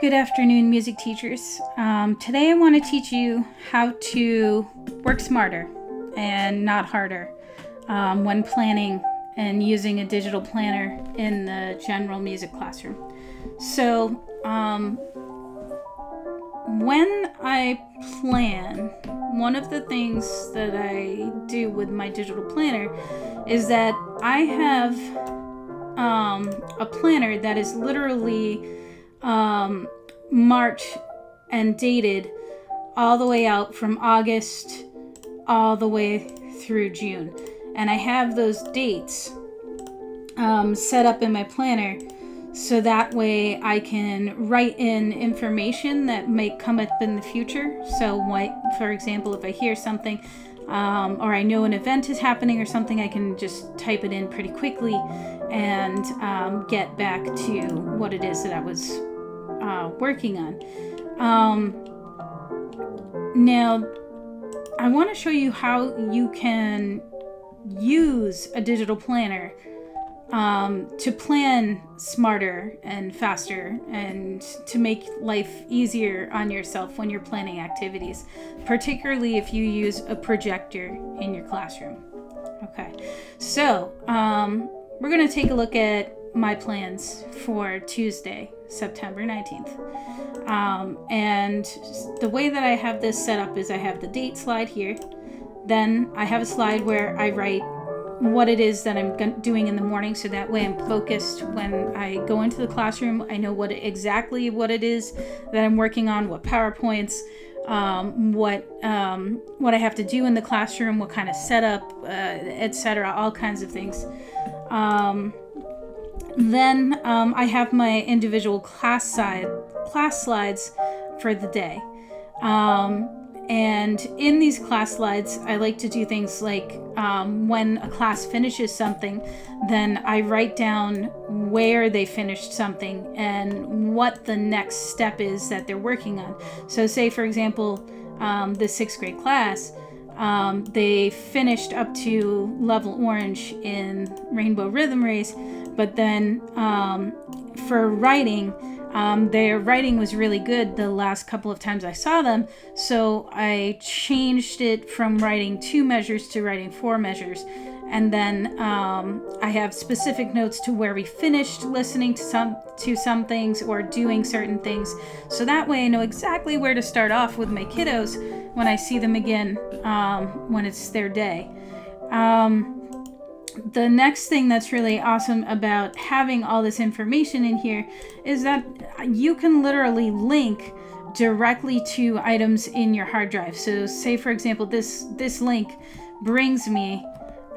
Good afternoon, music teachers. Today I want to teach you how to work smarter and not harder when planning and using a digital planner in the general music classroom. So when I plan, one of the things that I do with my digital planner is that I have a planner that is literally marked and dated all the way out from August all the way through June. And I have those dates set up in my planner so that way I can write in information that may come up in the future. So for example, if I hear something or I know an event is happening or something, I can just type it in pretty quickly and get back to what it is that I was working on. Now, I want to show you how you can use a digital planner to plan smarter and faster and to make life easier on yourself when you're planning activities, particularly if you use a projector in your classroom. Okay, so we're going to take a look at my plans for Tuesday, September 19th. And the way that I have this set up is I have the date slide here. Then I have a slide where I write what it is that I'm doing in the morning, so that way I'm focused when I go into the classroom. I know exactly what it is that I'm working on, what PowerPoints, what I have to do in the classroom, what kind of setup, etc., all kinds of things. Then I have my individual class slides for the day. And in these class slides, I like to do things like when a class finishes something, then I write down where they finished something and what the next step is that they're working on. So say, for example, the 6th grade class, they finished up to level orange in Rainbow Rhythm Race, but then for writing, their writing was really good the last couple of times I saw them, so I changed it from writing 2 measures to writing 4 measures. And then I have specific notes to where we finished listening to some things or doing certain things. So that way I know exactly where to start off with my kiddos when I see them again when it's their day. The next thing that's really awesome about having all this information in here is that you can literally link directly to items in your hard drive. So say, for example, this link brings me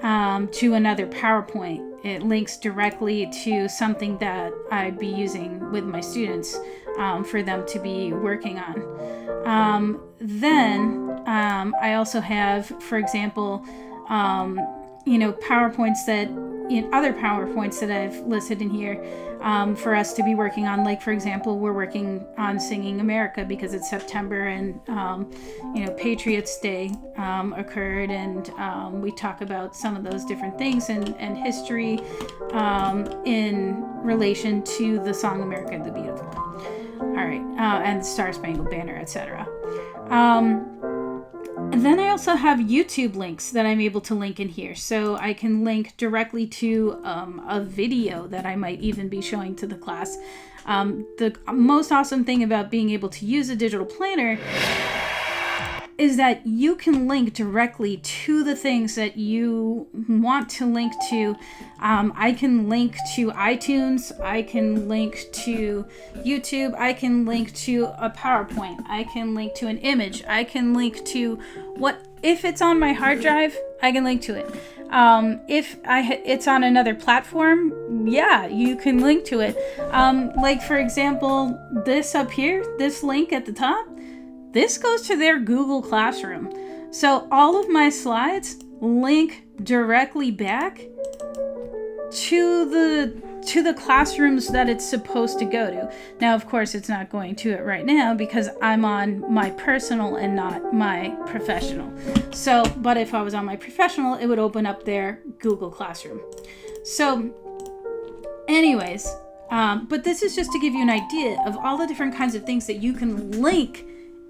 to another PowerPoint. It links directly to something that I'd be using with my students for them to be working on. Then I also have, for example, PowerPoints other PowerPoints that I've listed in here for us to be working on. Like, for example, we're working on Singing America because it's September and, Patriots Day occurred, and we talk about some of those different things and history in relation to the song America the Beautiful. All right, and the Star Spangled Banner, etc. And then I also have YouTube links that I'm able to link in here. So I can link directly to a video that I might even be showing to the class. The most awesome thing about being able to use a digital planner is that you can link directly to the things that you want to link to. I can link to iTunes, I can link to YouTube, I can link to a PowerPoint, I can link to an image, I can link to if it's on my hard drive, I can link to it. If it's on another platform, yeah, you can link to it. Like, for example, this up here, this link at the top, this goes to their Google Classroom. So all of my slides link directly back to the classrooms that it's supposed to go to. Now, of course, it's not going to it right now because I'm on my personal and not my professional. So, but if I was on my professional, it would open up their Google Classroom. So anyways, But this is just to give you an idea of all the different kinds of things that you can link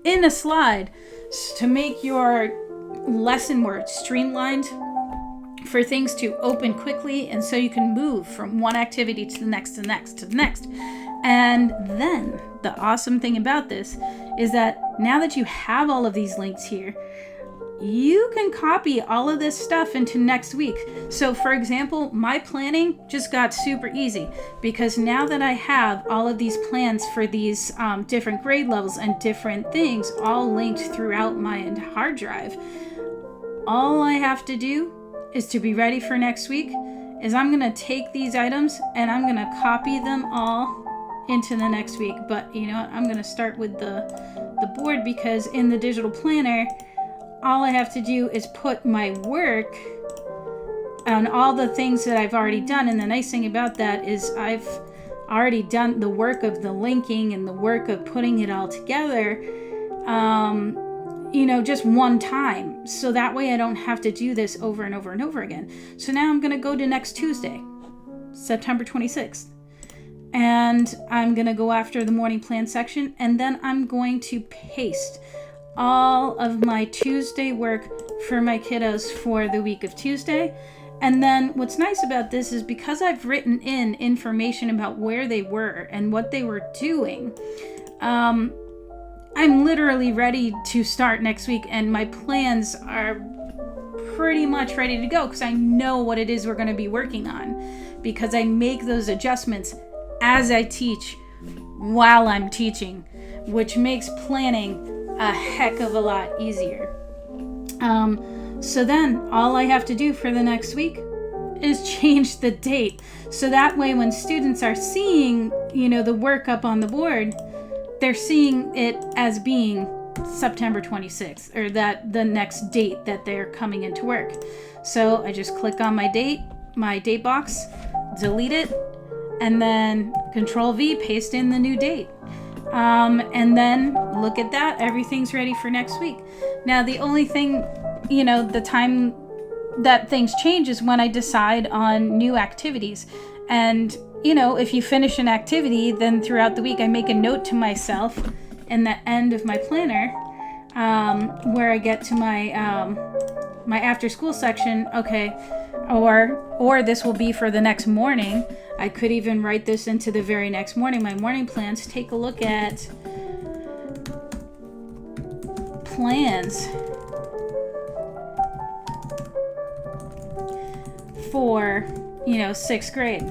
in a slide to make your lesson more streamlined, for things to open quickly, and so you can move from one activity to the next, to the next, to the next. And then the awesome thing about this is that now that you have all of these links here, you can copy all of this stuff into next week. So for example, my planning just got super easy because now that I have all of these plans for these different grade levels and different things all linked throughout my hard drive, all I have to do is to be ready for next week is I'm going to take these items and I'm going to copy them all into the next week. But you know what? I'm going to start with the board, because in the digital planner, all I have to do is put my work on all the things that I've already done. And the nice thing about that is I've already done the work of the linking and the work of putting it all together, just one time. So that way I don't have to do this over and over and over again. So now I'm going to go to next Tuesday, September 26th. And I'm going to go after the morning plan section. And then I'm going to paste all of my Tuesday work for my kiddos for the week of Tuesday. And then what's nice about this is because I've written in information about where they were and what they were doing, I'm literally ready to start next week, and my plans are pretty much ready to go because I know what it is we're going to be working on, because I make those adjustments as I teach while I'm teaching, which makes planning a heck of a lot easier. So then all I have to do for the next week is change the date. So that way when students are seeing, the work up on the board, they're seeing it as being September 26th, or that the next date that they're coming into work. So I just click on my date box, delete it, and then Control V, paste in the new date. And then look at that, everything's ready for next week. Now the only thing, the time that things change is when I decide on new activities. And if you finish an activity, then throughout the week I make a note to myself in the end of my planner, where I get to my my after school section. Okay, or this will be for the next morning. I could even write this into the very next morning, my morning plans. Take a look at plans for sixth grade,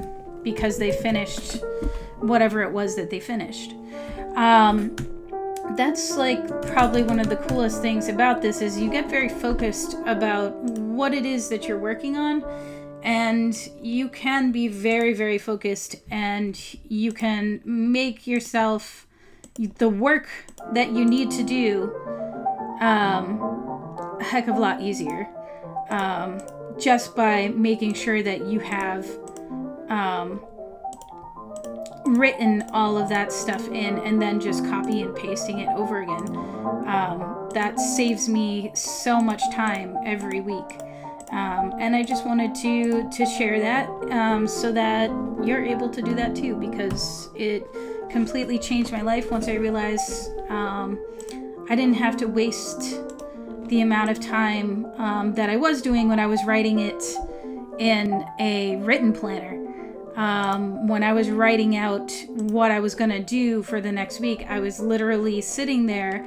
because they finished whatever it was that they finished. That's probably one of the coolest things about this is you get very focused about what it is that you're working on, and you can be very, very focused, and you can make yourself the work that you need to do a heck of a lot easier, just by making sure that you have written all of that stuff in and then just copy and pasting it over again. That saves me so much time every week. And I just wanted to share that so that you're able to do that too, because it completely changed my life once I realized I didn't have to waste the amount of time that I was doing when I was writing it in a written planner. When I was writing out what I was going to do for the next week, I was literally sitting there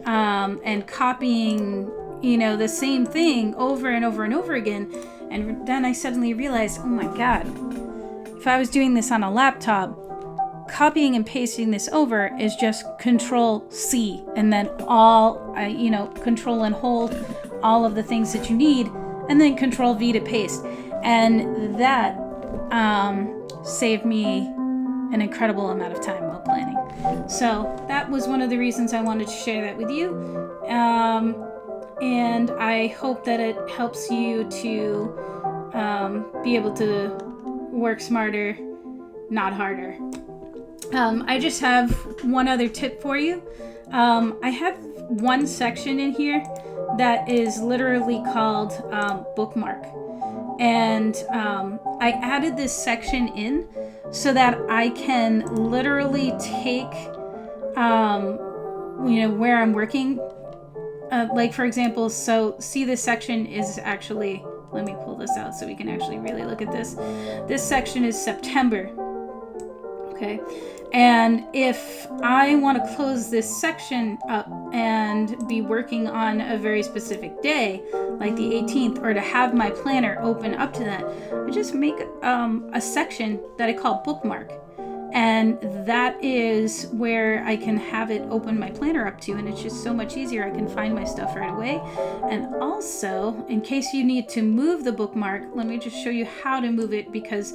and copying, the same thing over and over and over again. And then I suddenly realized, oh my God, if I was doing this on a laptop, copying and pasting this over is just Control C, and then Control and hold all of the things that you need, and then Control V to paste. And that saved me an incredible amount of time while planning. So that was one of the reasons I wanted to share that with you. And I hope that it helps you to be able to work smarter, not harder. I just have one other tip for you. I have one section in here that is literally called bookmark. And I added this section in so that I can literally take, where I'm working. Like for example, so see this section is actually, let me pull this out so we can actually really look at this. This section is September. Okay. And if I want to close this section up and be working on a very specific day, like the 18th, or to have my planner open up to that, I just make a section that I call bookmark. And that is where I can have it open my planner up to, and it's just so much easier. I can find my stuff right away. And also, in case you need to move the bookmark, let me just show you how to move it, because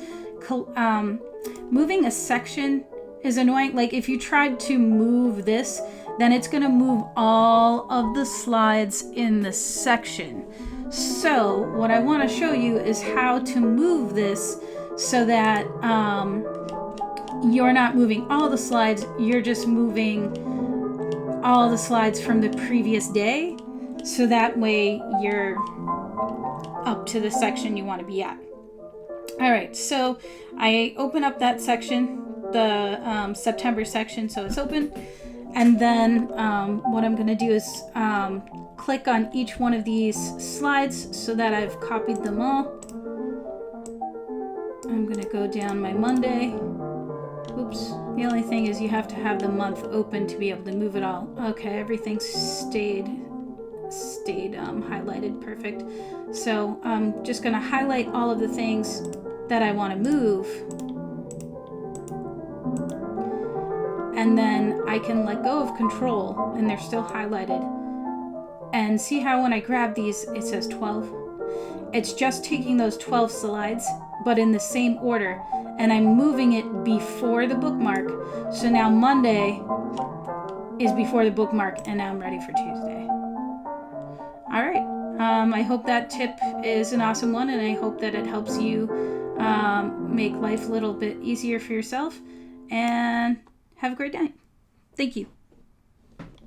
moving a section is annoying. Like if you tried to move this, then it's going to move all of the slides in the section. So what I want to show you is how to move this so that you're not moving all the slides, you're just moving all the slides from the previous day. So that way you're up to the section you want to be at. All right, so I open up that section, the September section, so it's open. And then what I'm going to do is click on each one of these slides so that I've copied them all. I'm going to go down my Monday. Oops. The only thing is you have to have the month open to be able to move it all. Okay, everything stayed highlighted. Perfect. So I'm just going to highlight all of the things that I want to move. And then I can let go of control and they're still highlighted. And see how when I grab these, it says 12? It's just taking those 12 slides, but in the same order. And I'm moving it before the bookmark. So now Monday is before the bookmark, and now I'm ready for Tuesday. All right. I hope that tip is an awesome one, and I hope that it helps you make life a little bit easier for yourself. And have a great night. Thank you.